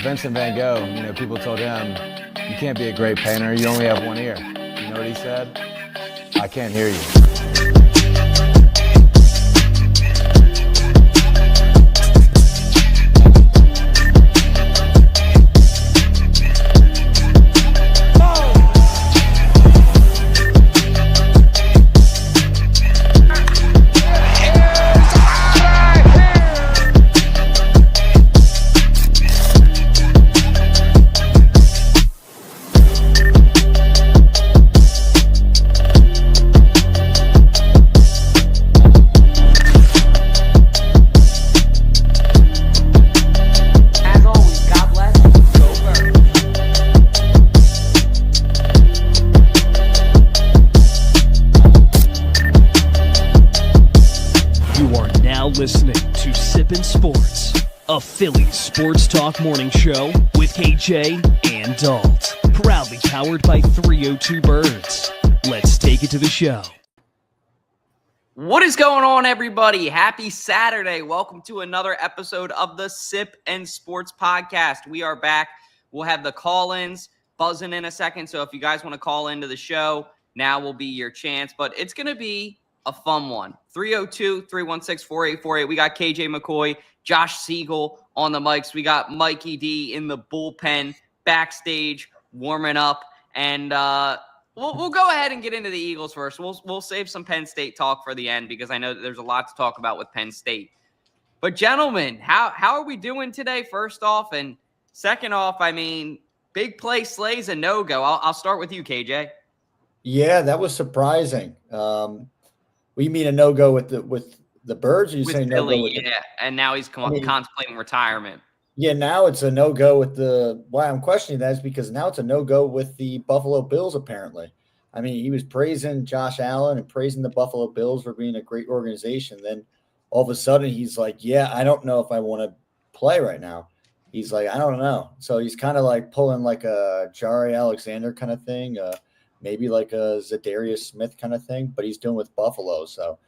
Vincent Van Gogh, people told him, you can't be a great painter, you only have one ear. You know what he said? I can't hear you. Listening to Sippin' Sports, a Phillies sports talk morning show with KJ and Dalt. Proudly powered by 302 Birds. Let's take it to the show. What is going on, everybody? Happy Saturday. Welcome to another episode of the Sip and Sports podcast. We are back. We'll have the call-ins buzzing in a second. So if you guys want to call into the show, now will be your chance. But it's going to be a fun one. 302-316-4848. We got KJ McCoy, Josh Siegel on the mics. We got Mikey D in the bullpen, backstage, warming up. And we'll go ahead and get into the Eagles first. We'll save some Penn State talk for the end because I know that there's a lot to talk about with Penn State. But gentlemen, how are we doing today, first off? And second off, I mean, big play Slay's a no-go. I'll start with you, KJ. Yeah, that was surprising. We mean a no-go with the Birds, or you saying no-go with and now he's contemplating retirement. Yeah, now it's a no-go with why I'm questioning that is because now it's a no-go with the Buffalo Bills, apparently. I mean, he was praising Josh Allen and praising the Buffalo Bills for being a great organization. Then all of a sudden he's like, yeah, I don't know if I want to play right now. He's like, I don't know. So he's kind of like pulling like a Jari Alexander kind of thing, maybe like a Zadarius Smith kind of thing, but he's doing with Buffalo. So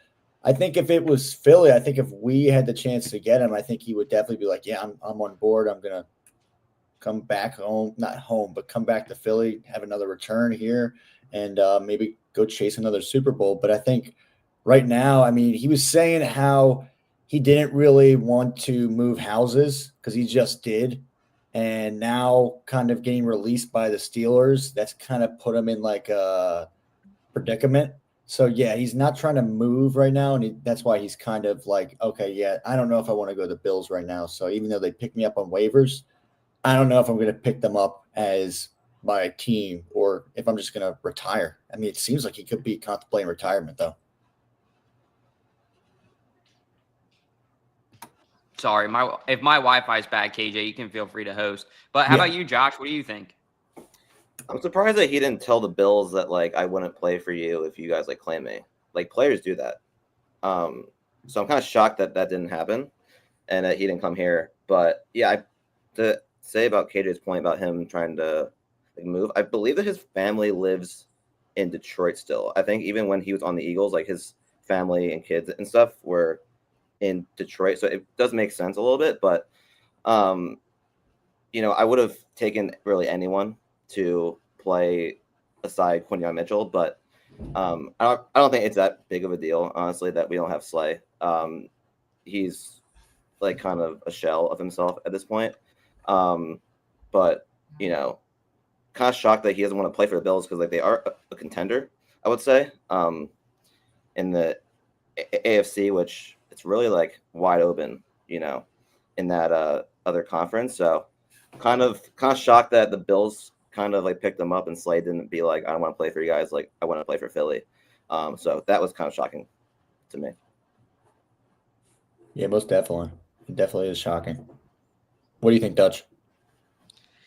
I think if it was Philly, I think if we had the chance to get him, I think he would definitely be like, yeah, I'm on board. I'm going to come back home, not home, but come back to Philly, have another return here, and maybe go chase another Super Bowl. But I think right now, I mean, he was saying how he didn't really want to move houses because he just did. And now kind of getting released by the Steelers, that's kind of put him in like a predicament. So, yeah, he's not trying to move right now, and that's why he's kind of like, okay, yeah, I don't know if I want to go to the Bills right now. So even though they picked me up on waivers, I don't know if I'm going to pick them up as my team or if I'm just going to retire. I mean, it seems like he could be contemplating retirement, though. Sorry, if my Wi-Fi is bad, KJ, you can feel free to host. But how about you, Josh? What do you think? I'm surprised that he didn't tell the Bills that, like, I wouldn't play for you if you guys, like, claim me. Like, players do that. So I'm kind of shocked that that didn't happen and that he didn't come here. But, yeah, to say about KJ's point about him trying to move, I believe that his family lives in Detroit still. I think even when he was on the Eagles, like, his family and kids and stuff were in Detroit. So it does make sense a little bit. But, I would have taken really anyone to play aside Quinyon Mitchell, but I don't think it's that big of a deal, honestly, that we don't have Slay. He's like kind of a shell of himself at this point. But kind of shocked that he doesn't want to play for the Bills because like they are a contender, I would say, in the AFC, which it's really like wide open, in that other conference. So kind of shocked that the Bills kind of like picked them up and Slay didn't be like, I don't want to play for you guys. Like I want to play for Philly. So that was kind of shocking to me. Yeah, most definitely. It definitely is shocking. What do you think, Dutch?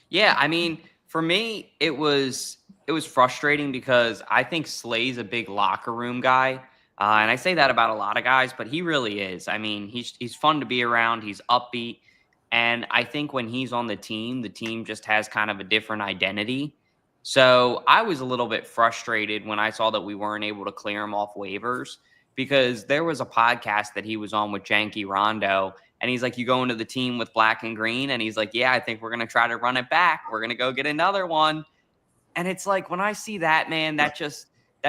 Yeah, I mean, for me, it was frustrating because I think Slay's a big locker room guy. And I say that about a lot of guys, but he really is. I mean, he's fun to be around. He's upbeat. And I think when he's on the team just has kind of a different identity. So I was a little bit frustrated when I saw that we weren't able to clear him off waivers because there was a podcast that he was on with Janky Rondo, And he's like, you go into the team with black and green. And he's like, yeah, I think we're going to try to run it back. We're going to go get another one. And it's like, when I see that, man, that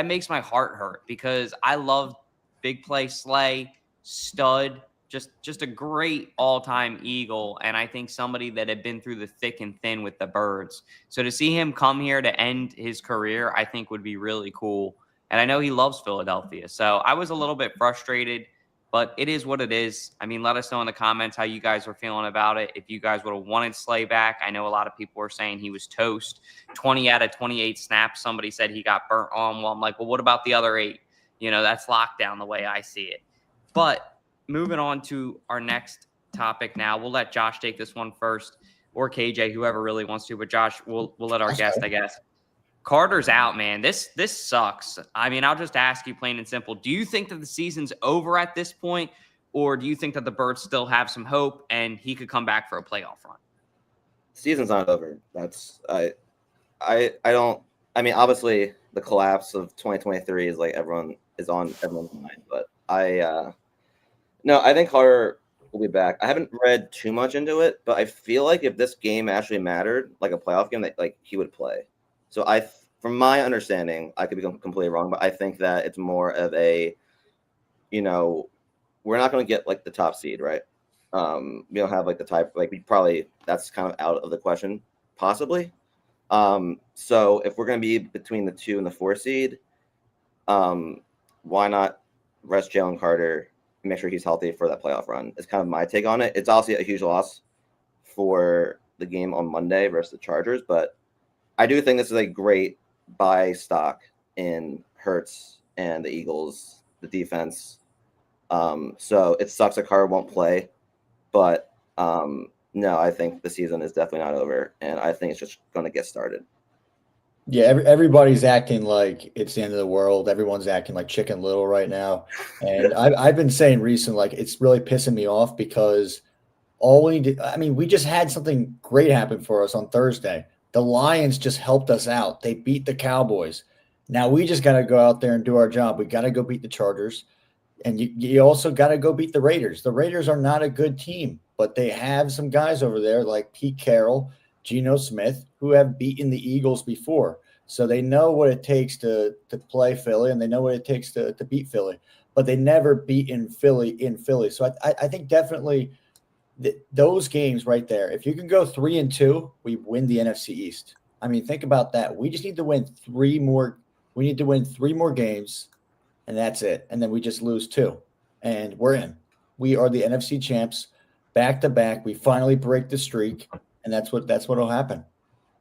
makes my heart hurt because I love big play Slay, stud, just a great all-time Eagle, and I think somebody that had been through the thick and thin with the Birds. So to see him come here to end his career, I think would be really cool. And I know he loves Philadelphia. So I was a little bit frustrated, but it is what it is. I mean, let us know in the comments how you guys are feeling about it. If you guys would have wanted Slay back, I know a lot of people were saying he was toast. 20 out of 28 snaps, somebody said he got burnt on. Well, I'm like, well, what about the other 8? That's lockdown the way I see it. But moving on to our next topic now. We'll let Josh take this one first, or KJ, whoever really wants to. But Josh, we'll let our guest, I guess. Carter's out, man. This sucks. I mean, I'll just ask you plain and simple. Do you think that the season's over at this point, or do you think that the Birds still have some hope and he could come back for a playoff run? Season's not over. I don't. I mean, obviously, the collapse of 2023 is like everyone is on everyone's mind, but no, I think Carter will be back. I haven't read too much into it, but I feel like if this game actually mattered, like a playoff game, that like he would play. So from my understanding, I could be completely wrong, but I think that it's more of a, we're not going to get like the top seed, right? We don't have like the type, like that's kind of out of the question, possibly. So if we're going to be between the 2 and the 4 seed, why not rest Jalen Carter? Make sure he's healthy for that playoff run. It's kind of my take on it. It's obviously a huge loss for the game on Monday versus the Chargers, but I do think this is a great buy stock in Hurts and the Eagles, the defense. So it sucks that Carter won't play, but no, I think the season is definitely not over, and I think it's just going to get started. Yeah, everybody's acting like it's the end of the world. Everyone's acting like Chicken Little right now. And I've been saying recently, like, it's really pissing me off because we just had something great happen for us on Thursday. The Lions just helped us out. They beat the Cowboys. Now we just got to go out there and do our job. We got to go beat the Chargers. And you also got to go beat the Raiders. The Raiders are not a good team, but they have some guys over there like Pete Carroll, Geno Smith, who have beaten the Eagles before. So they know what it takes to play Philly, and they know what it takes to beat Philly. But they never beat in Philly. So I think definitely those games right there, if you can go 3-2, we win the NFC East. I mean, think about that. We just need to win 3 more. We need to win 3 more games, and that's it. And then we just lose 2, and we're in. We are the NFC champs, back to back. We finally break the streak. And that's what'll happen.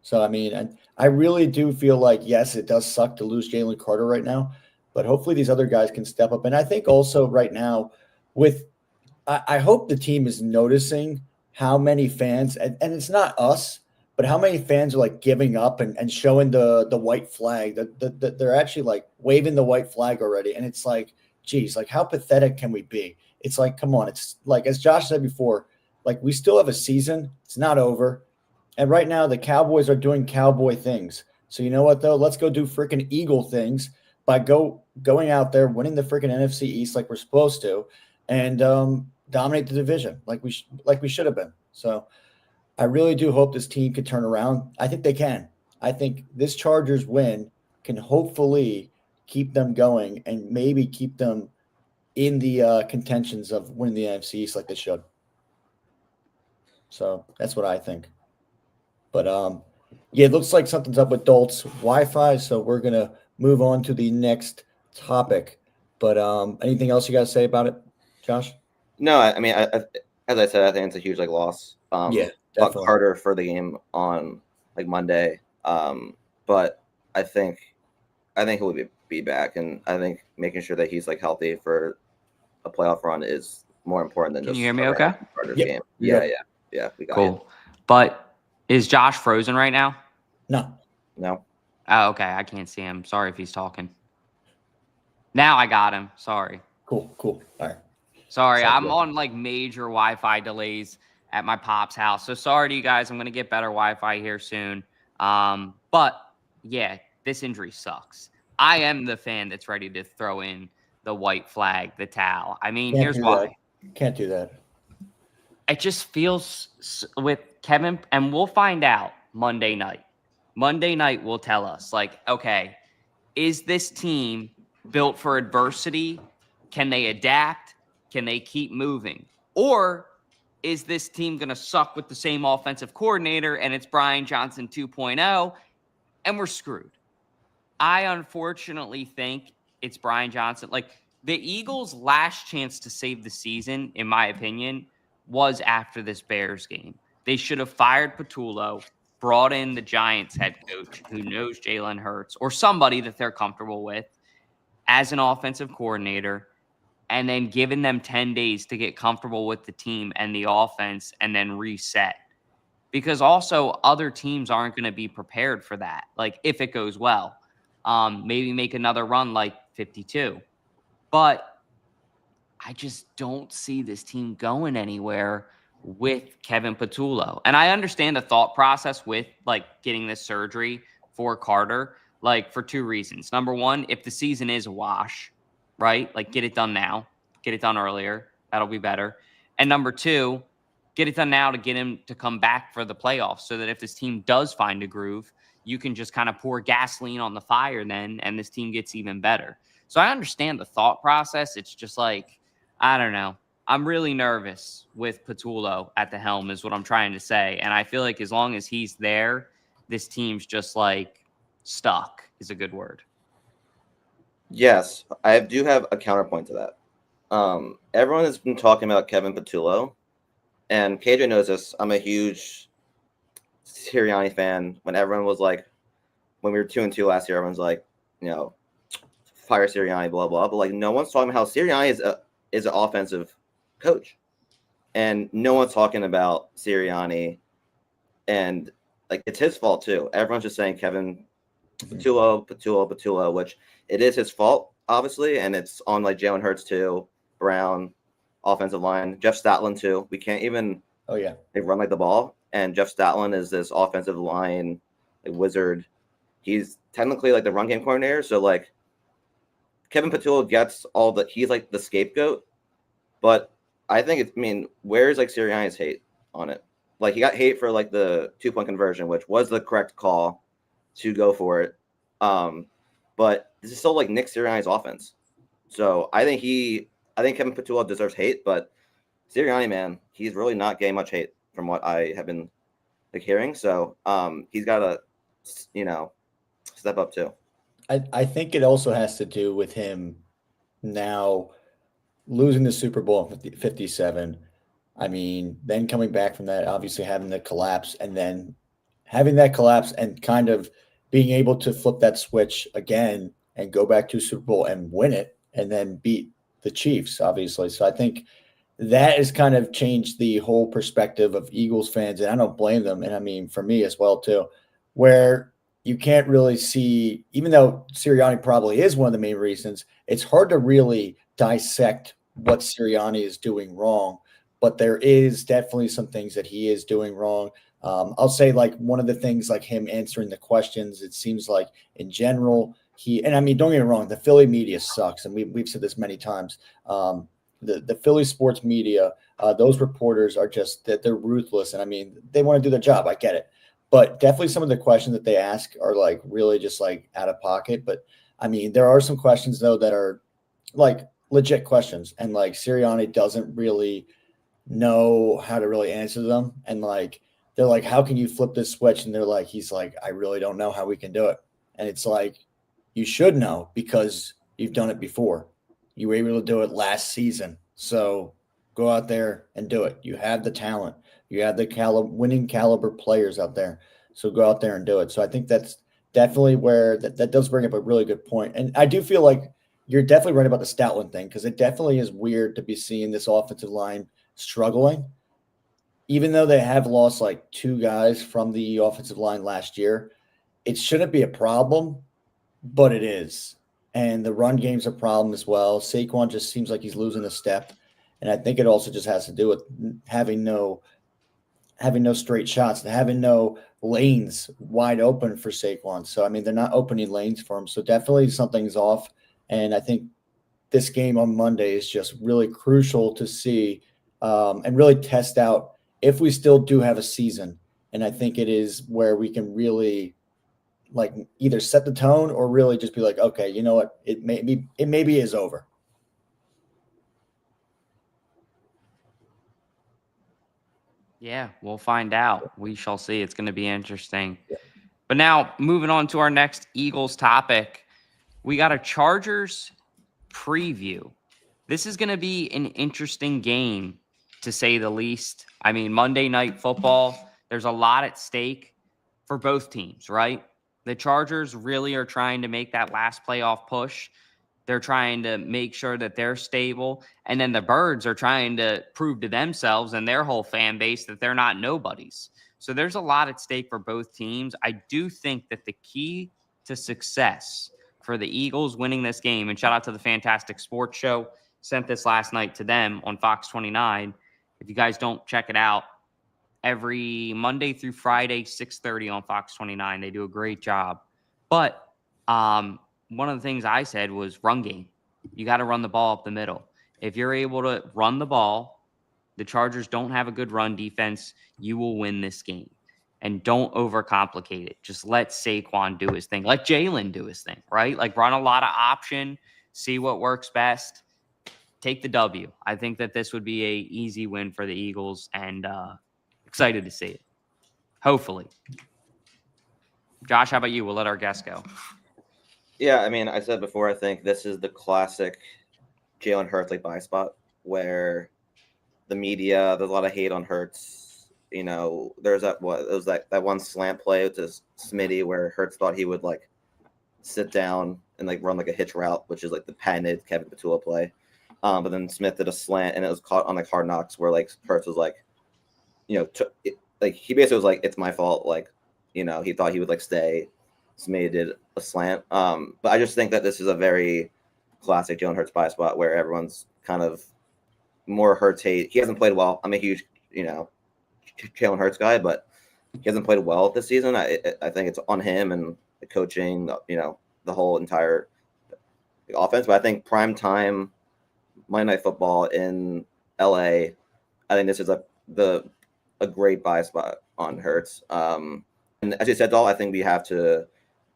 So, I mean, I really do feel like, yes, it does suck to lose Jalen Carter right now, but hopefully these other guys can step up. And I think also right now I hope the team is noticing how many fans, and it's not us, but how many fans are like giving up and showing the white flag. That they're actually like waving the white flag already. And it's like, geez, like how pathetic can we be? It's like, come on. It's like, as Josh said before, like, we still have a season. It's not over. And right now, the Cowboys are doing cowboy things. So you know what, though? Let's go do freaking Eagle things by going out there, winning the freaking NFC East like we're supposed to, and dominate the division like we should have been. So I really do hope this team can turn around. I think they can. I think this Chargers win can hopefully keep them going and maybe keep them in the contentions of winning the NFC East like they should. So that's what I think. But yeah, it looks like something's up with Dolt's Wi-Fi, so we're gonna move on to the next topic. But anything else you got to say about it, Josh? No, I mean, as I said, I think it's a huge loss. Yeah, definitely harder for the game on like Monday. But I think he'll be back, and I think making sure that he's like healthy for a playoff run is more important than Can just you hear me okay? Game. Yeah, we got cool. you. But is Josh frozen right now? No. Oh, okay. I can't see him. Sorry if he's talking. Now I got him. Sorry. Cool. All right. Sorry, Sounds I'm good. on like major Wi-Fi delays at my pop's house. So sorry to you guys. I'm going to get better Wi-Fi here soon. But yeah, this injury sucks. I am the fan that's ready to throw in the white flag, the towel. I mean, here's why. Can't do that. it just feels with Kevin, and we'll find out Monday night. Monday night will tell us, like, okay, is this team built for adversity? Can they adapt? Can they keep moving? Or is this team going to suck with the same offensive coordinator and it's Brian Johnson 2.0 and we're screwed? I unfortunately think it's Brian Johnson. Like, the Eagles' last chance to save the season, in my opinion, was after this Bears game. They should have fired Patullo, brought in the Giants head coach who knows Jalen Hurts or somebody that they're comfortable with as an offensive coordinator, and then given them 10 days to get comfortable with the team and the offense and then reset. Because also other teams aren't going to be prepared for that. Like, if it goes well, maybe make another run like 52. But I just don't see this team going anywhere with Kevin Patullo. And I understand the thought process with like getting this surgery for Carter, like for two reasons. Number one, if the season is a wash, right? Like, get it done now, get it done earlier. That'll be better. And number two, get it done now to get him to come back for the playoffs so that if this team does find a groove, you can just kind of pour gasoline on the fire then, and this team gets even better. So I understand the thought process. It's just like, I don't know. I'm really nervous with Patullo at the helm is what I'm trying to say. And I feel like as long as he's there, this team's just like stuck is a good word. Yes, I do have a counterpoint to that. Everyone has been talking about Kevin Patullo, and KJ knows this. I'm a huge Sirianni fan. When everyone was like, when we were 2-2 last year, everyone's like, fire Sirianni, blah blah. But like, no one's talking about how Sirianni is an offensive coach, and no one's talking about Sirianni, and like it's his fault too. Everyone's just saying Kevin Patullo, which it is his fault, obviously, and it's on like Jalen Hurts too, Brown, offensive line, Jeff Statland too. We can't even they run like the ball, and Jeff Statland is this offensive line like wizard. He's technically like the run game coordinator, so like Kevin Patullo gets he's like the scapegoat, but I think where's like Sirianni's hate on it? Like, he got hate for like the 2-point conversion, which was the correct call to go for it. But this is still like Nick Sirianni's offense. So I think Kevin Patullo deserves hate, but Sirianni, man, he's really not getting much hate from what I have been like hearing. So he's got to, step up too. I think it also has to do with him now losing the Super Bowl in 57. I mean, then coming back from that, obviously having the collapse, and then having that collapse and kind of being able to flip that switch again and go back to Super Bowl and win it and then beat the Chiefs, obviously. So I think that has kind of changed the whole perspective of Eagles fans, and I don't blame them. And I mean, for me as well, too, where you can't really see, even though Sirianni probably is one of the main reasons, it's hard to really dissect what Sirianni is doing wrong. But there is definitely some things that he is doing wrong. I'll say like one of the things, like him answering the questions, it seems like in general, and I mean, don't get me wrong, the Philly media sucks. And we've said this many times. The Philly sports media, those reporters are just that they're ruthless. And I mean, they want to do their job. I get it. But definitely some of the questions that they ask are like really just like out of pocket. But I mean, there are some questions though that are like legit questions. And like Sirianni doesn't really know how to really answer them. And like, they're like, how can you flip this switch? And they're like, he's like, I really don't know how we can do it. And it's like, you should know because you've done it before. You were able to do it last season. So go out there and do it. You have the talent. You have the winning caliber players out there. So go out there and do it. So I think that's definitely where that does bring up a really good point. And I do feel like you're definitely right about the Stoutland thing, because it definitely is weird to be seeing this offensive line struggling. Even though they have lost like 2 guys from the offensive line last year, it shouldn't be a problem, but it is. And the run game's a problem as well. Saquon just seems like he's losing a step. And I think it also just has to do with having no straight shots, having no lanes wide open for Saquon. So, I mean, they're not opening lanes for him. So definitely something's off. And I think this game on Monday is just really crucial to see and really test out if we still do have a season. And I think it is where we can really like either set the tone or really just be like, okay, you know what? It maybe is over. Yeah, we'll find out. We shall see. It's going to be interesting. But now moving on to our next Eagles topic, we got a Chargers preview. This is going to be an interesting game, to say the least. I mean, Monday Night Football, there's a lot at stake for both teams, right? The Chargers really are trying to make that last playoff push. They're trying to make sure that they're stable. And then the Birds are trying to prove to themselves and their whole fan base that they're not nobodies. So there's a lot at stake for both teams. I do think that the key to success for the Eagles winning this game, and shout out to the Fantastic Sports Show, sent this last night to them on Fox 29. If you guys don't check it out, every Monday through Friday, 6:30 on Fox 29. They do a great job. But one of the things I said was run game. You got to run the ball up the middle. If you're able to run the ball, the Chargers don't have a good run defense, you will win this game. And don't overcomplicate it. Just let Saquon do his thing. Let Jalen do his thing, right? Like run a lot of option, see what works best. Take the W. I think that this would be a easy win for the Eagles, and excited to see it. Hopefully. Josh, how about you? We'll let our guest go. Yeah, I mean, I said before, I think this is the classic Jalen Hurts like buy spot where the media, there's a lot of hate on Hurts. You know, there's that one slant play to Smitty where Hurts thought he would like sit down and like run like a hitch route, which is like the patented Kevin Patula play. But then Smith did a slant and it was caught on like Hard Knocks where like Hurts was like, you know, like he basically was like, it's my fault. Like, you know, he thought he would like stay. Smitty did a slant. But I just think that this is a very classic Jalen Hurts buy spot where everyone's kind of more Hurts hate. He hasn't played well. I'm a huge, you know, Jalen Hurts guy, but he hasn't played well this season. I think it's on him and the coaching, you know, the whole entire offense. But I think prime time Monday Night Football in LA, I think this is a great buy spot on Hurts. And as you said, Dal, I think we have to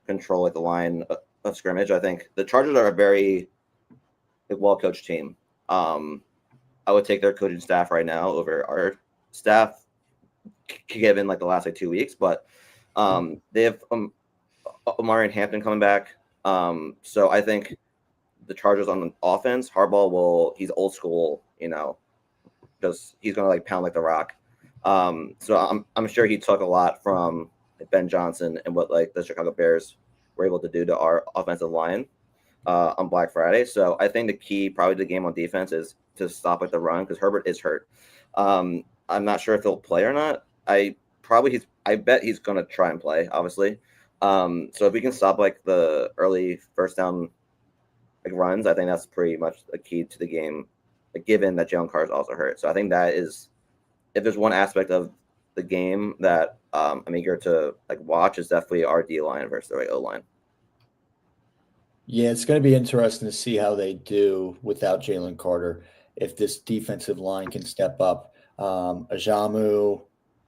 control like the line of scrimmage. I think the Chargers are a very well-coached team. I would take their coaching staff right now over our staff, given like the last like 2 weeks. But they have Omari and Hampton coming back. So I think the Chargers on offense, Harbaugh he's old school, you know, just he's gonna like pound like the rock. So I'm sure he took a lot from Ben Johnson and what like the Chicago Bears were able to do to our offensive line on Black Friday. So I think the key probably to the game on defense is to stop at the run because Herbert is hurt. I'm not sure if he'll play or not. I bet he's gonna try and play, obviously. So if we can stop like the early first down like runs, I think that's pretty much the key to the game, like, given that Jalen Carr is also hurt. So I think that is, if there's one aspect of the game that I'm eager to like watch, is definitely our D line versus the O line. Yeah, it's going to be interesting to see how they do without Jalen Carter. If this defensive line can step up, Ajamu,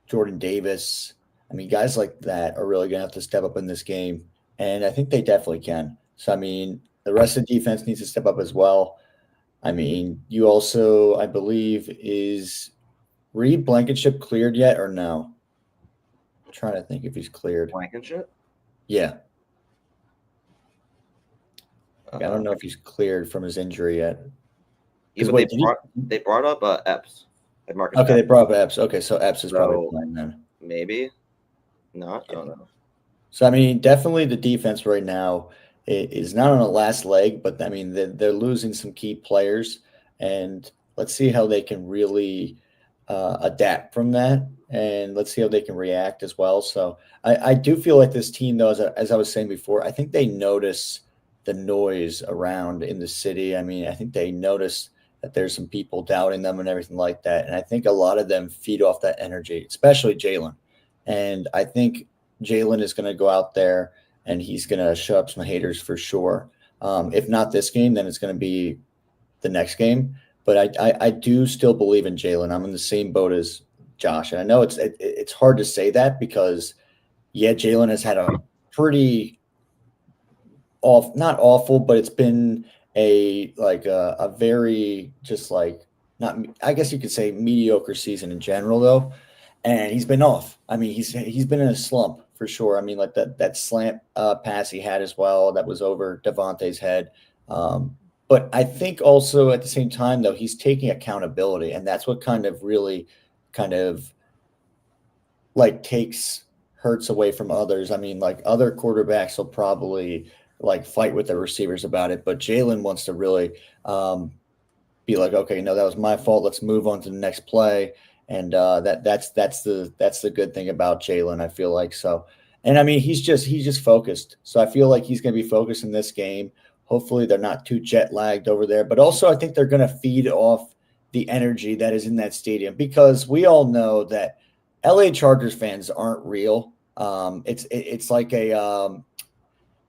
Jordan Davis, I mean, guys like that are really going to have to step up in this game, and I think they definitely can. So, I mean, the rest of the defense needs to step up as well. I mean, you also, I believe, is Reed Blankenship cleared yet or no? I'm trying to think if he's cleared. Blankenship? Yeah. I don't know if he's cleared from his injury yet. Yeah, but they brought up Epps. Like Marcus Okay, Epps. they brought up Epps. Okay, so Epps is probably playing then. Maybe. Not. I don't know. So, I mean, definitely the defense right now is not on the last leg, but, I mean, they're losing some key players, and let's see how they can really adapt from that, and let's see how they can react as well. So I do feel like this team, though, as I was saying before, I think they notice the noise around in the city. I mean, I think they notice that there's some people doubting them and everything like that, and I think a lot of them feed off that energy, especially Jalen. And I think Jalen is going to go out there and he's going to shut up some haters for sure. If not this game, then it's going to be the next game. But I do still believe in Jalen. I'm in the same boat as Josh. And I know it's hard to say that because, yeah, Jalen has had a pretty not awful, but it's been a very just like not, I guess you could say mediocre season in general though. And he's been off. I mean, he's been in a slump for sure. I mean, like that slant pass he had as well that was over Devontae's head. But I think also at the same time though, he's taking accountability, and that's what kind of really kind of like hurts away from others. I mean, like other quarterbacks will probably like fight with their receivers about it, but Jalen wants to really be like, okay, no, that was my fault. Let's move on to the next play. And that's the good thing about Jalen, I feel like. So, and I mean, he's just focused. So I feel like he's going to be focused in this game. Hopefully they're not too jet lagged over there, but also I think they're going to feed off the energy that is in that stadium, because we all know that LA Chargers fans aren't real. It's like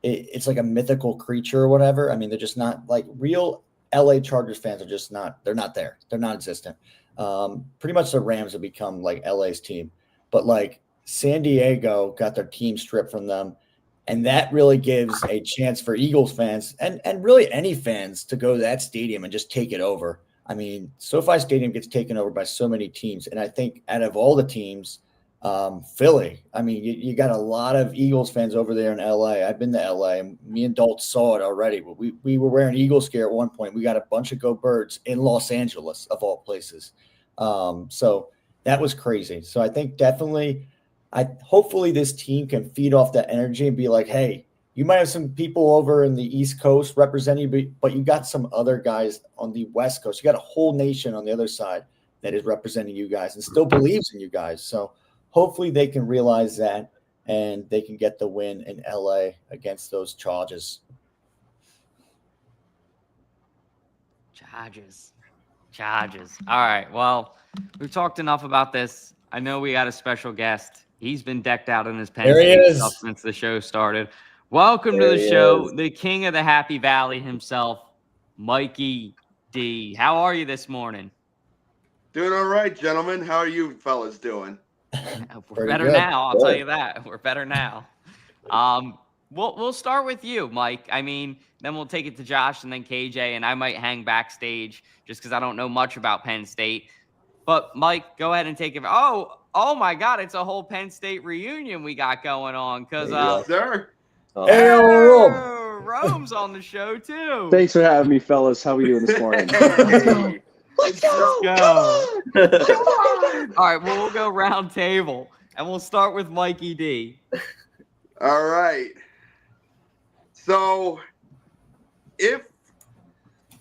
it's like a mythical creature or whatever. I mean, they're just not like real LA Chargers fans are just not, they're not there. They're non-existent. Pretty much the Rams have become like LA's team, but like San Diego got their team stripped from them. And that really gives a chance for Eagles fans and really any fans to go to that stadium and just take it over. I mean, SoFi Stadium gets taken over by so many teams. And I think out of all the teams, Philly, I mean, you got a lot of Eagles fans over there in LA. I've been to LA, and me and Dalt saw it already. But we were wearing Eagles gear at one point. We got a bunch of Go Birds in Los Angeles, of all places. So that was crazy. So I think definitely hopefully this team can feed off that energy and be like, hey, you might have some people over in the East Coast representing you, but you got some other guys on the West Coast. You got a whole nation on the other side that is representing you guys and still believes in you guys. So hopefully they can realize that and they can get the win in LA against those Chargers. Chargers. All right. Well, we've talked enough about this. I know we got a special guest. He's been decked out in his Penn State stuff since the show started. Welcome to the show, the king of the Happy Valley himself, Mikey D. How are you this morning? Doing all right, gentlemen. How are you fellas doing? We're better now. I'll tell you that. We're better now. We'll start with you, Mike. I mean, then we'll take it to Josh and then KJ, and I might hang backstage just because I don't know much about Penn State. But Mike, go ahead and take it. Oh my God! It's a whole Penn State reunion we got going on because yes, sir. Rome's on the show too. Thanks for having me, fellas. How are we doing this morning? Let's go. All right, well, we'll go round table, and we'll start with Mikey D. All right. So, if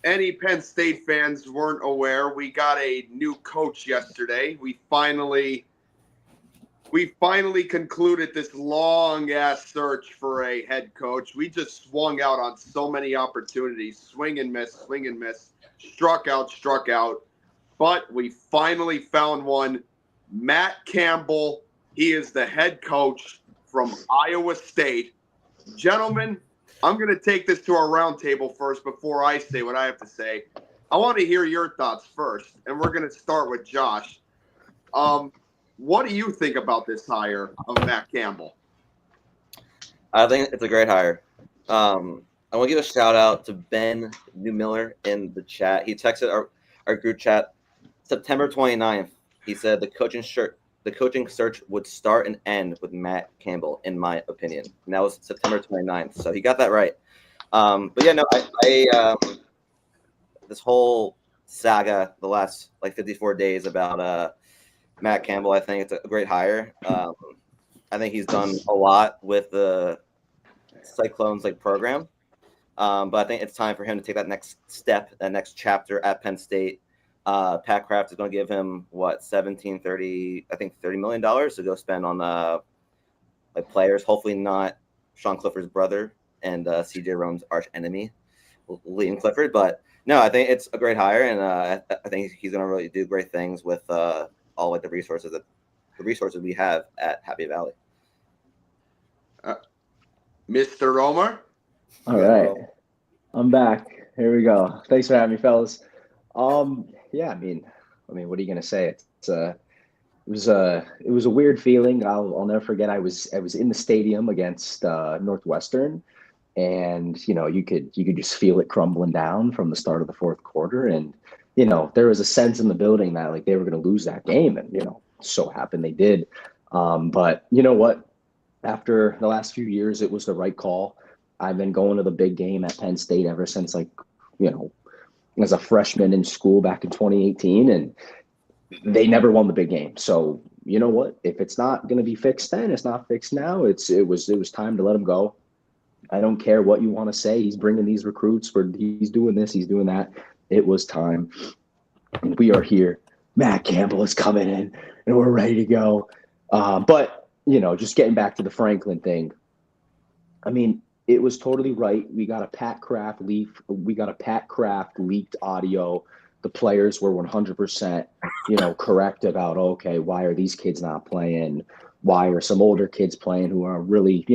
any Penn State fans weren't aware, we got a new coach yesterday. We finally concluded this long-ass search for a head coach. We just swung out on so many opportunities, swing and miss, struck out. But we finally found one, Matt Campbell. He is the head coach from Iowa State. Gentlemen, I'm going to take this to our roundtable first before I say what I have to say. I want to hear your thoughts first, and we're going to start with Josh. What do you think about this hire of Matt Campbell? I think it's a great hire. I want to give a shout out to Ben Newmiller in the chat. He texted our group chat September 29th. He said the coaching search would start and end with Matt Campbell, in my opinion. And that was September 29th. So he got that right. But yeah, no, I this whole saga, the last like 54 days about Matt Campbell, I think it's a great hire. I think he's done a lot with the Cyclones program. But I think it's time for him to take that next step, that next chapter at Penn State. Pat Kraft is going to give him $30 million to go spend on players. Hopefully not Sean Clifford's brother and CJ Rome's arch enemy, Liam Clifford. But no, I think it's a great hire, and I think he's going to really do great things with all the resources we have at Happy Valley. Mr. Romer. All right, I'm back. Here we go. Thanks for having me, fellas. Yeah, I mean, what are you gonna say? It was a weird feeling. I'll never forget. I was in the stadium against Northwestern, and you could just feel it crumbling down from the start of the fourth quarter, and there was a sense in the building that like they were going to lose that game, and so happened they did. But you know what? After the last few years, it was the right call. I've been going to the big game at Penn State ever since as a freshman in school back in 2018, and they never won the big game. So you know what? If it's not going to be fixed then, it's not fixed now. It was time to let him go. I don't care what you want to say. He's bringing these recruits, he's doing this, he's doing that. It was time. And we are here. Matt Campbell is coming in, and we're ready to go. But just getting back to the Franklin thing. I mean, it was totally right. We got a Pat Kraft leaked audio. The players were 100%, correct about, okay, why are these kids not playing? Why are some older kids playing who are really,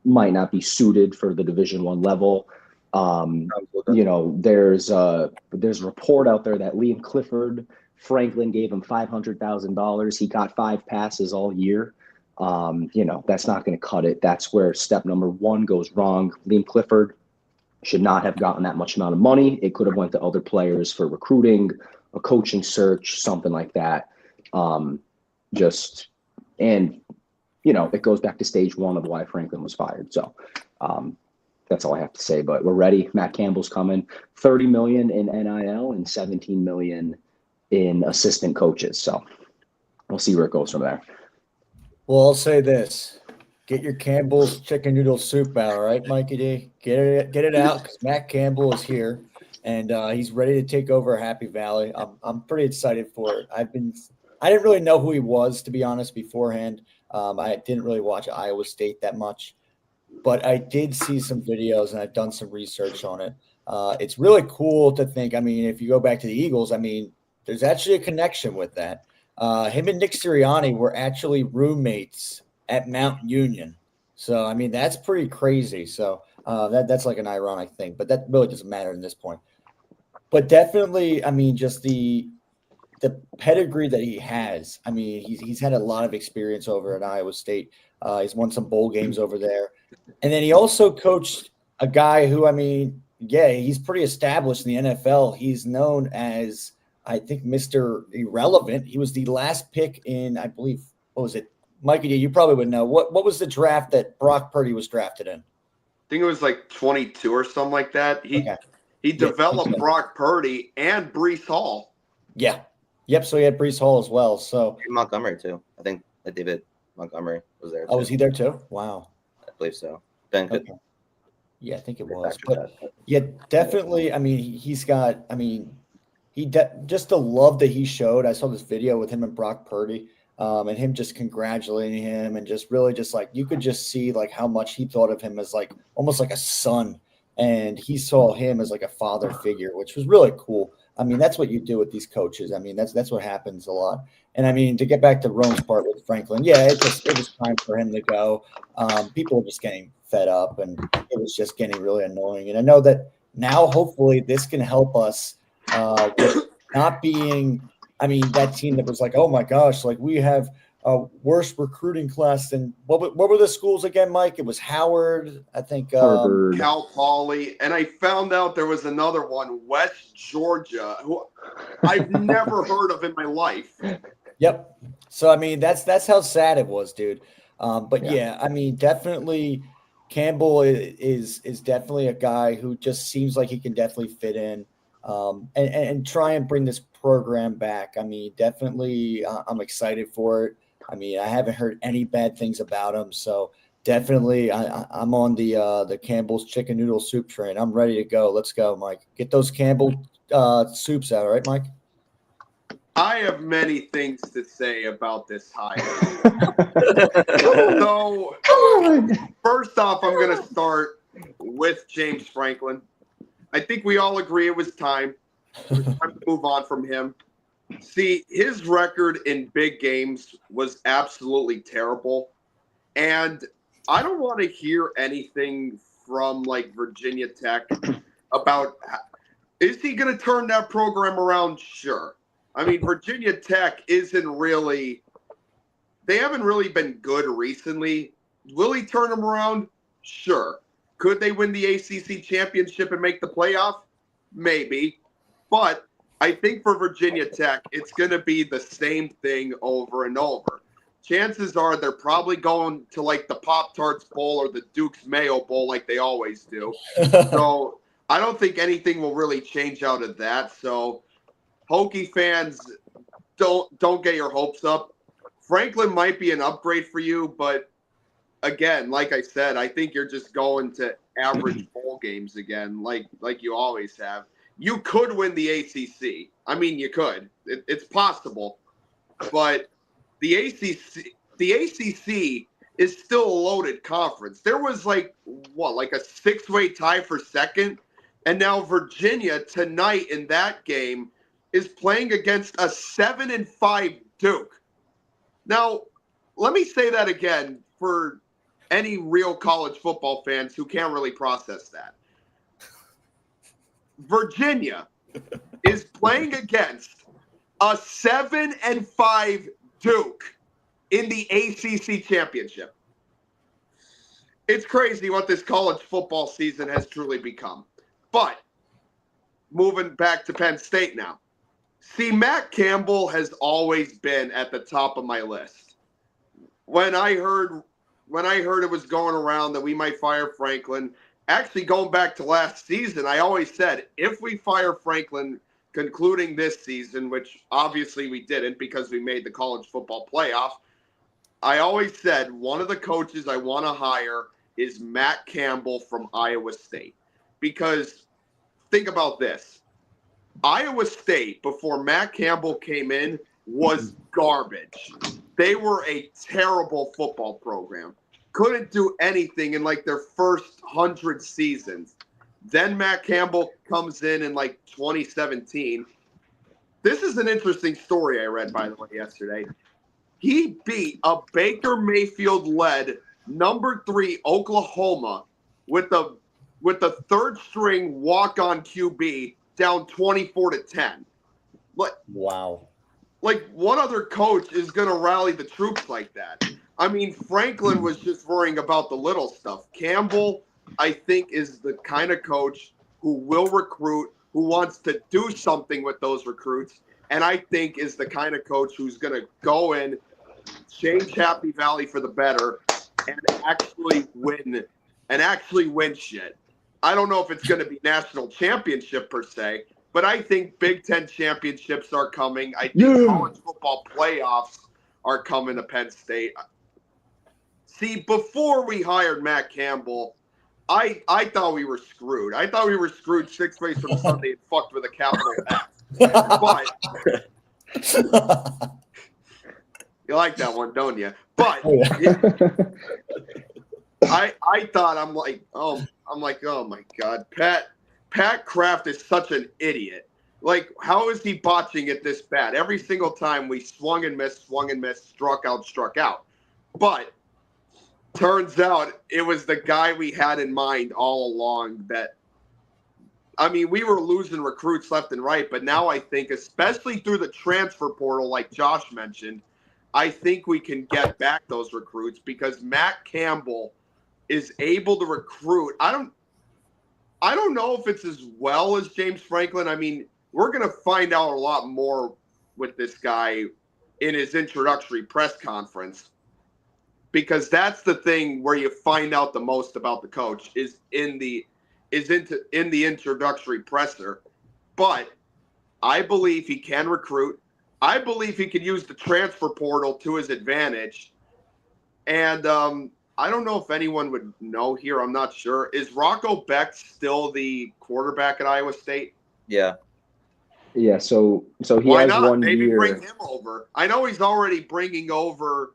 might not be suited for the Division I level? There's a report out there that Liam Clifford, Franklin gave him $500,000. He got 5 passes all year. That's not going to cut it. That's where step number 1 goes wrong. Liam Clifford should not have gotten that much amount of money. It could have went to other players for recruiting, a coaching search, something like that. It goes back to stage 1 of why Franklin was fired. So that's all I have to say, but we're ready. Matt Campbell's coming. $30 million in NIL and $17 million in assistant coaches. So we'll see where it goes from there. Well, I'll say this. Get your Campbell's chicken noodle soup out, all right, Mikey D? Get it out because Matt Campbell is here, and he's ready to take over Happy Valley. I'm pretty excited for it. I didn't really know who he was, to be honest, beforehand. I didn't really watch Iowa State that much, but I did see some videos, and I've done some research on it. It's really cool to think, if you go back to the Eagles, there's actually a connection with that. Him and Nick Sirianni were actually roommates at Mount Union. So, that's pretty crazy. So that's like an ironic thing, but that really doesn't matter in this point. But definitely, just the pedigree that he has. He's had a lot of experience over at Iowa State. He's won some bowl games over there. And then he also coached a guy who, he's pretty established in the NFL. He's known as, I think, Mr. Irrelevant. He was the last pick in, I believe, what was it? Mikey, you probably would know. What was the draft that Brock Purdy was drafted in? I think it was like 22 or something like that. He developed Brock Purdy and Breece Hall. Yeah. Yep. So he had Breece Hall as well. So Montgomery too. I think David Montgomery was there. Oh, was he there too? Wow. I believe so. Ben could. Okay. Yeah, I think it was. But yeah, definitely. He's got. Just the love that he showed. I saw this video with him and Brock Purdy. And him just congratulating him and just really just like you could just see like how much he thought of him as like almost like a son, and he saw him as like a father figure, which was really cool. That's what you do with these coaches. That's what happens a lot. And to get back to Rome's part with Franklin, yeah, it was time for him to go. People were just getting fed up, and it was just getting really annoying. And I know that now hopefully this can help us with not being. That team that was like, oh my gosh, like we have a worse recruiting class than what were the schools again, Mike? It was Howard, I think. Cal Poly, and I found out there was another one, West Georgia, who I've never heard of in my life. Yep. So that's how sad it was, dude. But yeah, definitely Campbell is definitely a guy who just seems like he can definitely fit in. And try and bring this program back. Definitely I'm excited for it. I haven't heard any bad things about him. So definitely I'm on the Campbell's chicken noodle soup train. I'm ready to go. Let's go, Mike. Get those Campbell soups out. All right, Mike? I have many things to say about this hire. So first off, I'm going to start with James Franklin. I think we all agree it was time. It was time to move on from him. See, his record in big games was absolutely terrible. And I don't want to hear anything from like Virginia Tech about Is he going to turn that program around? Sure. I mean, Virginia Tech they haven't really been good recently. Will he turn them around? Sure. Could they win the ACC championship and make the playoff? Maybe. But I think for Virginia Tech, it's going to be the same thing over and over. Chances are they're probably going to like the Pop-Tarts Bowl or the Duke's Mayo Bowl like they always do. So I don't think anything will really change out of that. So Hokie fans, don't get your hopes up. Franklin might be an upgrade for you, but again, like I said, I think you're just going to average bowl games again, like you always have. You could win the ACC. I mean, you could. It's possible. But the ACC is still a loaded conference. There was like a 6-way tie for second, and now Virginia tonight in that game is playing against a 7-5 Duke. Now, let me say that again for any real college football fans who can't really process that. Virginia is playing against a 7-5 Duke in the ACC championship. It's crazy what this college football season has truly become. But moving back to Penn State now. See, Matt Campbell has always been at the top of my list. When I heard it was going around that we might fire Franklin, actually going back to last season, I always said if we fire Franklin concluding this season, which obviously we didn't because we made the college football playoff, I always said one of the coaches I want to hire is Matt Campbell from Iowa State. Because think about this. Iowa State, before Matt Campbell came in, was garbage. They were a terrible football program. Couldn't do anything in like their first 100 seasons. Then Matt Campbell comes in like 2017. This is an interesting story I read, by the way, yesterday. He beat a Baker Mayfield-led number 3 Oklahoma with the third string walk-on QB down 24-10. Wow. Like, what other coach is going to rally the troops like that? I mean, Franklin was just worrying about the little stuff. Campbell, I think, is the kind of coach who will recruit, who wants to do something with those recruits, and I think is the kind of coach who's going to go in, change Happy Valley for the better, and actually win shit. I don't know if it's going to be national championship per se, but I think Big Ten championships are coming. I think college football playoffs are coming to Penn State. See, before we hired Matt Campbell, I thought we were screwed. I thought we were screwed 6 ways from Sunday and fucked with a capital F. But you like that one, don't you? But I thought I'm like, oh my God, Pat Kraft is such an idiot. Like, how is he botching it this bad? Every single time we swung and missed, struck out. But turns out it was the guy we had in mind all along that, I mean, we were losing recruits left and right, but now I think, especially through the transfer portal, like Josh mentioned, I think we can get back those recruits because Matt Campbell is able to recruit. I don't know if it's as well as James Franklin. I mean, we're going to find out a lot more with this guy in his introductory press conference because that's the thing where you find out the most about the coach is in the introductory presser. But I believe he can recruit. I believe he can use the transfer portal to his advantage. And I don't know if anyone would know here. I'm not sure. Is Rocco Beck still the quarterback at Iowa State? Yeah. Yeah, so he Why has not? 1 Maybe year. bring him over. I know he's already bringing over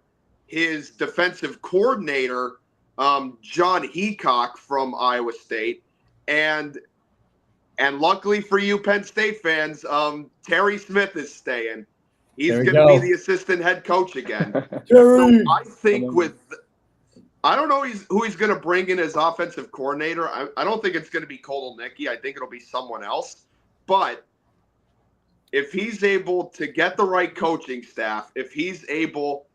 his defensive coordinator, John Heacock from Iowa State. And luckily for you Penn State fans, Terry Smith is staying. He's going to be the assistant head coach again. So I think I don't know who he's going to bring in as offensive coordinator. I don't think it's going to be Kolnicky. I think it'll be someone else. But if he's able to get the right coaching staff, if he's able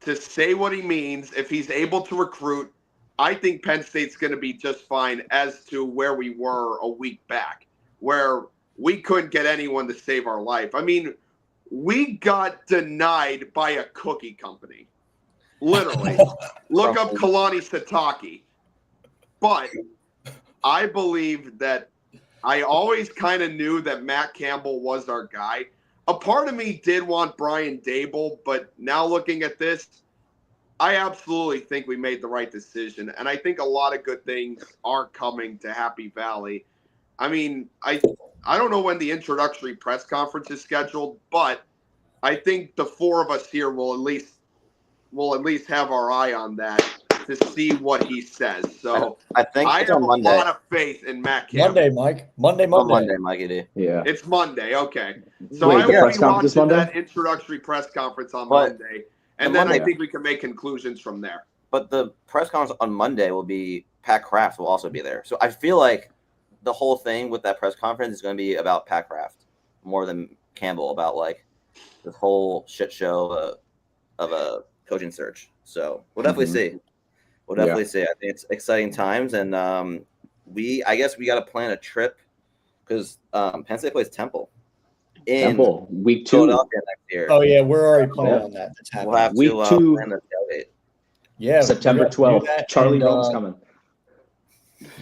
to say what he means, if he's able to recruit, I think Penn State's going to be just fine as to where we were a week back, where we couldn't get anyone to save our life. I mean, we got denied by a cookie company. Literally. Look up Kalani Satake. But I believe that I always kind of knew that Matt Campbell was our guy. A part of me did want Brian Dable, but now looking at this, I absolutely think we made the right decision. And I think a lot of good things are coming to Happy Valley. I mean, I don't know when the introductory press conference is scheduled, but I think the four of us here will at least have our eye on that to see what he says. So I think I it's have on a Monday. lot of faith in Matt Campbell. Monday, Mike. Monday. On Monday, Mikey D. Yeah. It's Monday. Okay. So Wait, I the will press be conference is watching Monday? that introductory press conference on But Monday. And the then Monday- I think we can make conclusions from there. But the press conference on Monday will be Pat Kraft will also be there. So I feel like the whole thing with that press conference is going to be about Pat Kraft more than Campbell, about like this whole shit show of a coaching search. So we'll definitely see. We'll definitely see. I think it's exciting times, and I guess we got to plan a trip because Penn State plays Temple in Temple, week 2. Philadelphia next year. Oh yeah, we're already planning on that. That's happening. We'll have Week to 2. plan the tailgate. Yeah, September we got to do 12th. that, Charlie and, Rome's coming.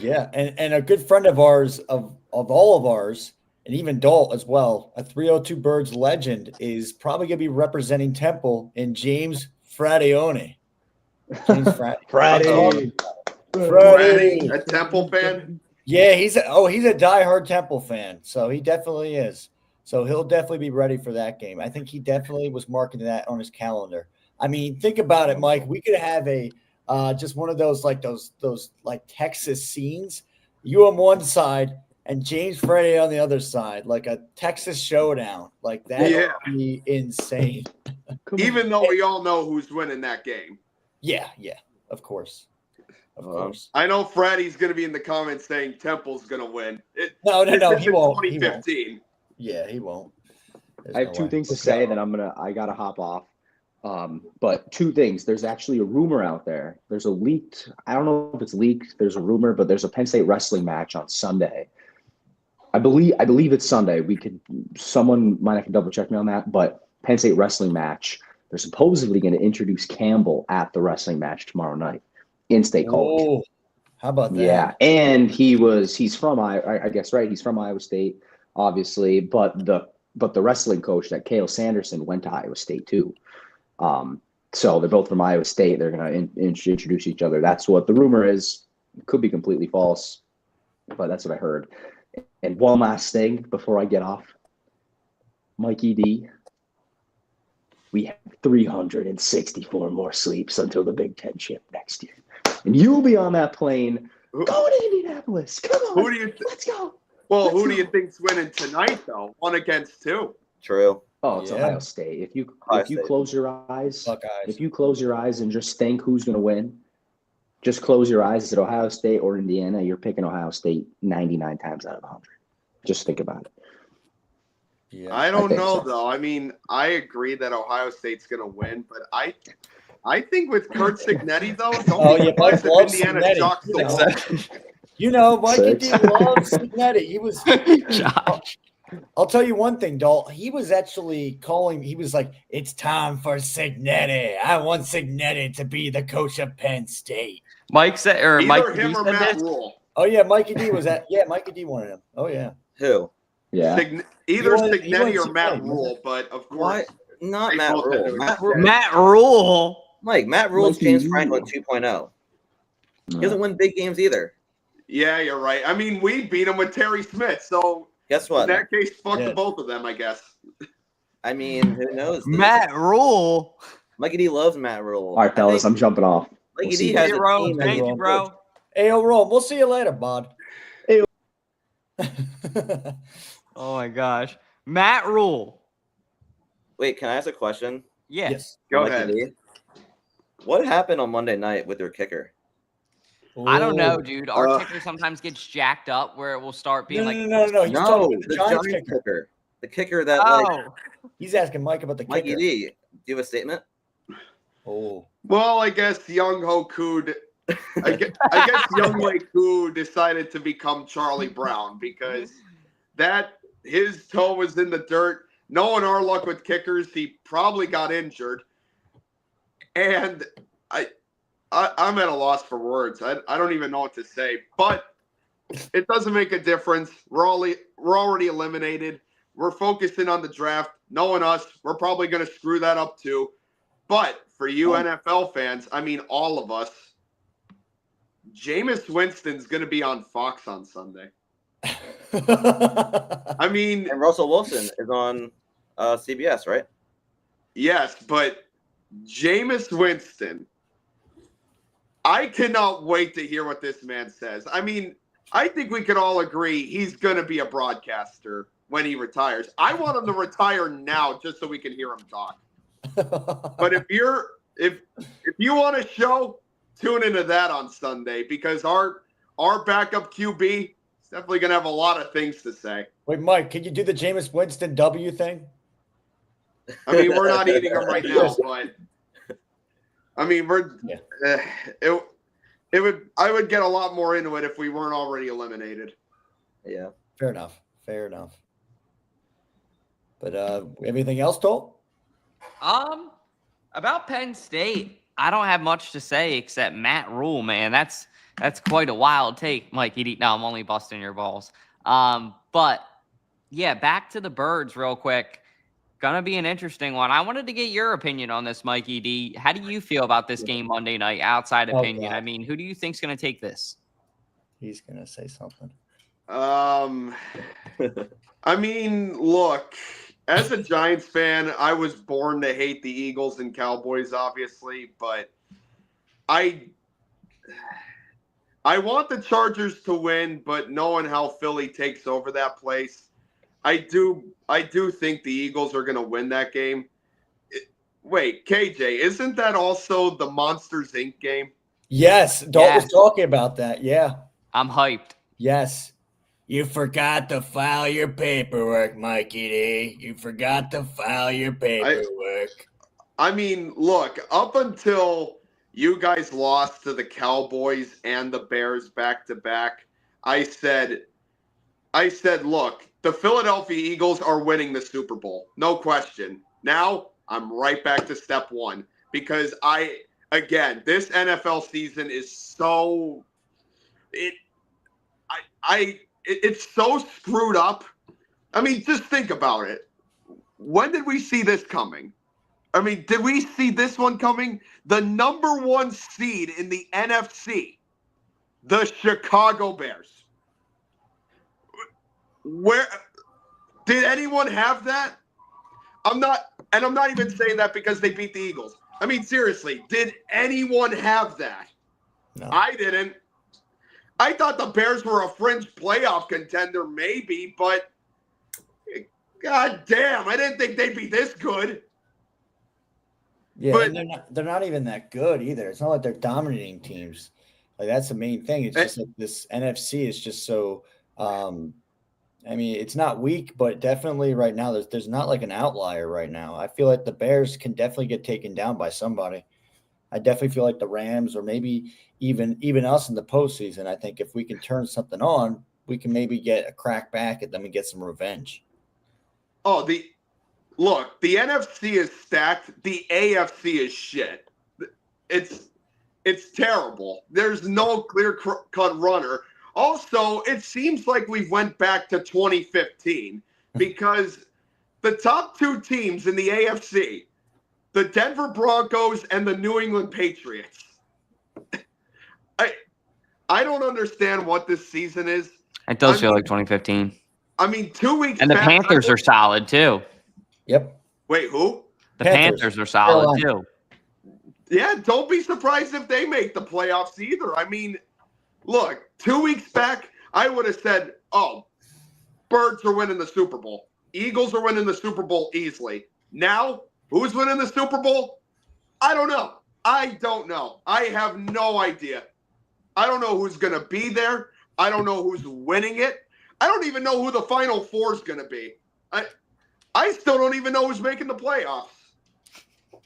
Yeah, and a good friend of ours, of all of ours, and even Dalt as well, a 302 Birds legend, is probably going to be representing Temple in James Fradione. James Freddie, Freddie. a Temple fan? Yeah, he's a diehard Temple fan, so he definitely is. So he'll definitely be ready for that game. I think he definitely was marking that on his calendar. I mean, think about it, Mike. We could have a just one of those like Texas scenes. You on one side and James Freddie on the other side, like a Texas showdown. Like that would be insane. Even though we all know who's winning that game. Yeah, of course. Of course. I know Freddie's going to be in the comments saying Temple's going to win. No, he won't. 2015. Yeah, he won't. I have two things to say, then I gotta hop off. But two things. There's actually a rumor out there. There's a leaked, I don't know if it's leaked, there's a rumor, but there's a Penn State wrestling match on Sunday. I believe it's Sunday. Someone might have to double check me on that, but Penn State wrestling match. They're supposedly going to introduce Campbell at the wrestling match tomorrow night in State College. Oh, how about that? Yeah, and he's from I guess, right? He's from Iowa State, obviously, but the wrestling coach, that Cale Sanderson, went to Iowa State too. So they're both from Iowa State. They're going to introduce each other. That's what the rumor is. It could be completely false, but that's what I heard. And one last thing before I get off, Mikey D. We have 364 more sleeps until the Big Ten chip next year. And you'll be on that plane going to Indianapolis. Come on. Let's go. Well, who do you think's winning tonight, though? 1-2. True. Oh, it's Ohio State. If you close your eyes, Buckeyes. if you close your eyes and just think who's going to win, just close your eyes. Is it Ohio State or Indiana? You're picking Ohio State 99 times out of 100. Just think about it. Yeah, I don't know, so. though. I mean, I agree that Ohio State's going to win, but I think with Kurt Signetti, though, don't be surprised if Indiana Signetti. shocks the world. You know, Mikey D Six. loves Signetti. He was Josh. I'll tell you one thing, Dalt. He was actually calling. He was like, "It's time for Signetti. I want Signetti to be the coach of Penn State." Mike said, or Either Mike him or said Matt this. Rule. Oh yeah, Mikey D was at. Yeah, Mikey D wanted him. Oh yeah. Who? Yeah. Either He wanted Signetti or Matt Signetti, Rule, but of course, Why? Not they Matt both had to Rule. accept Matt Rule. Matt Rule's Mikey James D. Franklin 2.0. He doesn't win big games either. Yeah, you're right. I mean, we beat him with Terry Smith, so Guess in what? that case, fuck Yeah. the both of them, I guess. I mean, who knows? Matt Rule. Mikey D loves Matt Rule. All right, fellas, I'm jumping off. Mikey We'll D see has Hey, a Rome. team. Thank you, bro. Hey, Rome. We'll see you later, bud. Hey. Oh my gosh. Matt Rule. Wait, can I ask a question? Yeah. Yes. Go Mikey ahead. D? What happened on Monday night with your kicker? I don't know, Ooh. dude. Our kicker sometimes gets jacked up where it will start being like, No. He's talking about the Giants kicker. kicker. The kicker that like He's asking Mike about the Mikey kicker. D. Do you have a statement? Oh. Well, I guess Young Hoku, I guess Young Hoku decided to become Charlie Brown because his toe was in the dirt. Knowing our luck with kickers, he probably got injured. And I'm at a loss for words. I don't even know what to say. But it doesn't make a difference. We're already eliminated. We're focusing on the draft. Knowing us, we're probably going to screw that up too. But for you NFL fans, I mean all of us, Jameis Winston's going to be on Fox on Sunday. I mean, and Russell Wilson is on CBS, right? Yes, but Jameis Winston, I cannot wait to hear what this man says. I mean, I think we could all agree he's going to be a broadcaster when he retires. I want him to retire now just so we can hear him talk. But if you want a show, tune into that on Sunday because our backup QB is definitely going to have a lot of things to say. Wait, Mike, can you do the Jameis Winston W thing? I mean, we're not eating them right now, but I mean, I would get a lot more into it if we weren't already eliminated. Yeah. Fair enough. But anything else, Toll? About Penn State, I don't have much to say except Matt Rule, man. That's quite a wild take, Mikey. No, I'm only busting your balls. But yeah, back to the Birds real quick. Gonna be an interesting one. I wanted to get your opinion on this, Mikey D. How do you feel about this game Monday night? Outside opinion. God. I mean, who do you think's gonna take this? He's gonna say something. I mean, look, as a Giants fan, I was born to hate the Eagles and Cowboys, obviously, but I want the Chargers to win, but knowing how Philly takes over that place, I do think the Eagles are going to win that game. Wait, KJ, isn't that also the Monsters Inc. game? Yes, Dalton was talking about that. Yeah. I'm hyped. Yes. You forgot to file your paperwork, Mikey D. You forgot to file your paperwork. I mean, look, up until you guys lost to the Cowboys and the Bears back-to-back, I said, look, the Philadelphia Eagles are winning the Super Bowl. No question. Now, I'm right back to step one because this NFL season is so it's so screwed up. I mean, just think about it. When did we see this coming? I mean, did we see this one coming? The number one seed in the NFC, the Chicago Bears. Where did anyone have that? I'm not even saying that because they beat the Eagles. I mean, seriously, did anyone have that? No. I didn't. I thought the Bears were a fringe playoff contender, maybe, but god damn, I didn't think they'd be this good. Yeah, but and they're not even that good either. It's not like they're dominating teams. Like that's the main thing. It's just like this NFC is just so I mean, it's not weak, but definitely right now there's not like an outlier right now. I feel like the Bears can definitely get taken down by somebody. I definitely feel like the Rams or maybe even us in the postseason. I think if we can turn something on, we can maybe get a crack back at them and get some revenge. Oh, the NFC is stacked. The AFC is shit. It's terrible. There's no clear-cut runner. Also, it seems like we went back to 2015 because the top two teams in the AFC, the Denver Broncos and the New England Patriots. I don't understand what this season is. It does feel like 2015. I mean, 2 weeks And the back, Panthers are solid, too. Yep. Wait, who? The Panthers are solid, too. Yeah, don't be surprised if they make the playoffs either. I mean, look, 2 weeks back, I would have said, oh, Birds are winning the Super Bowl. Eagles are winning the Super Bowl easily. Now, who's winning the Super Bowl? I don't know. I have no idea. I don't know who's going to be there. I don't know who's winning it. I don't even know who the Final Four is going to be. I still don't even know who's making the playoffs.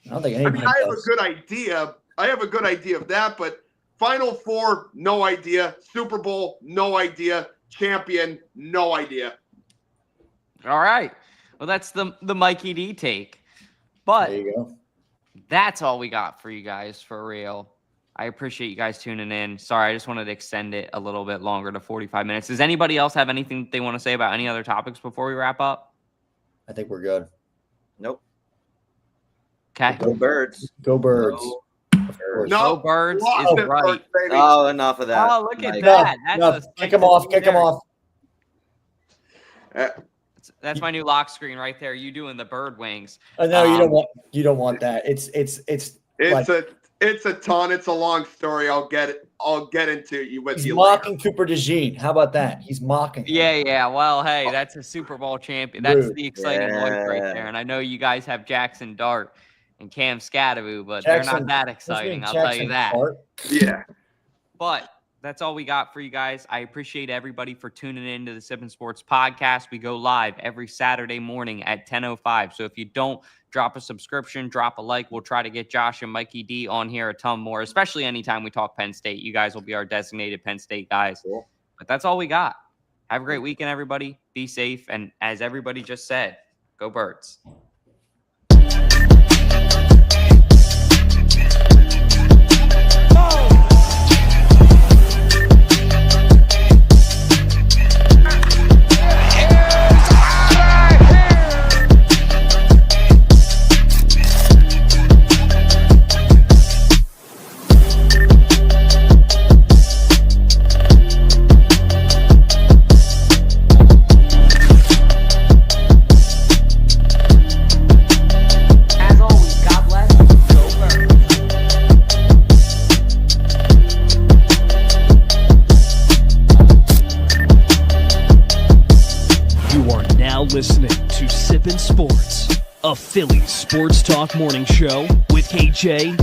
I don't think I anybody mean, I have a does. good idea. I have a good idea of that, but Final Four, no idea. Super Bowl, no idea. Champion, no idea. All right. Well, that's the Mikey D take. But There you go. that's all we got for you guys, for real. I appreciate you guys tuning in. Sorry, I just wanted to extend it a little bit longer to 45 minutes. Does anybody else have anything they want to say about any other topics before we wrap up? I think we're good. Nope. Okay. Go Birds. Go Birds. Go Of course. No. Go Birds Lost is it, right. Birds, baby. Oh, enough of that. Oh, look at Like, that. No, That's kick him off. Kick him off. That's my new lock screen right there. You doing the bird wings. No, you don't want that. It's It's a ton. It's a long story. I'll get into you with he's you mocking later. Cooper DeJean. How about that? He's mocking him. Yeah. Well, hey, that's a Super Bowl champion. That's Rude. the exciting voice right Yeah. there. And I know you guys have Jackson Dart and Cam Scatteroo, but Jackson- they're not that exciting. I'll tell you that. Yeah. But that's all we got for you guys. I appreciate everybody for tuning in to the Sippin' Sports podcast. We go live every Saturday morning at 10:05. So if you don't drop a subscription, drop a like, we'll try to get Josh and Mikey D on here a ton more, especially anytime we talk Penn State. You guys will be our designated Penn State guys. Cool. But that's all we got. Have a great weekend, everybody. Be safe. And as everybody just said, go Birds. As always, God bless. Go Birds. You are now listening to Sippin' Sports, a Philly sports talk morning show with KJ